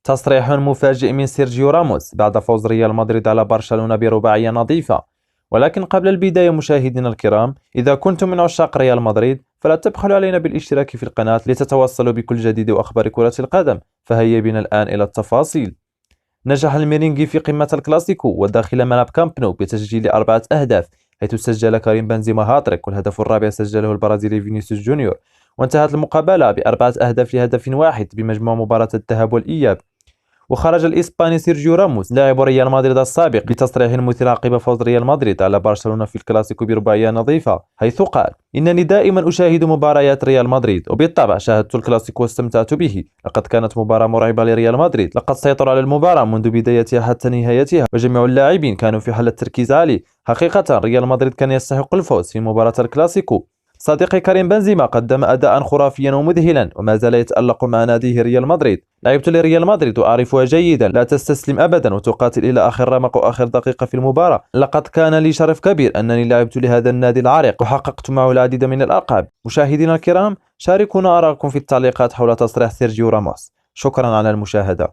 تصريح مفاجئ من سيرجيو راموس بعد فوز ريال مدريد على برشلونة برباعية نظيفة. ولكن قبل البداية مشاهدينا الكرام، إذا كنتم من عشاق ريال مدريد فلا تبخلوا علينا بالاشتراك في القناة لتتوصلوا بكل جديد وأخبار كرة القدم. فهيا بنا الآن إلى التفاصيل. نجح الميرينغي في قمة الكلاسيكو وداخل ملعب كامب نو بتسجيل 4 أهداف، حيث سجل كريم بنزيما هاتريك، والهدف الرابع سجله البرازيلي فينيسيوس جونيور. وانتهت المقابلة ب4 أهداف لهدف واحد بمجموع مباراة الذهاب والإياب. وخرج الإسباني سيرجيو راموس لاعب ريال مدريد السابق بتصريح مثير عقب فوز ريال مدريد على برشلونة في الكلاسيكو برباعية نظيفة، حيث قال: إنني دائما أشاهد مباريات ريال مدريد، وبالطبع شاهدت الكلاسيكو واستمتعت به. لقد كانت مباراة مرعبة لريال مدريد، لقد سيطروا على المباراة منذ بدايتها حتى نهايتها، وجميع اللاعبين كانوا في حالة تركيز عالي. حقيقة ريال مدريد كان يستحق الفوز في مباراة الكلاسيكو. صديقي كريم بنزيما قدم أداء خرافيا ومذهلا، وما زال يتألق مع ناديه ريال مدريد. لعبت لريال مدريد وأعرفها جيدا، لا تستسلم أبدا وتقاتل إلى آخر رمق وآخر دقيقة في المباراة. لقد كان لي شرف كبير أنني لعبت لهذا النادي العريق وحققت معه العديد من الألقاب. مشاهدينا الكرام، شاركونا آراءكم في التعليقات حول تصريح سيرجيو راموس. شكرا على المشاهدة.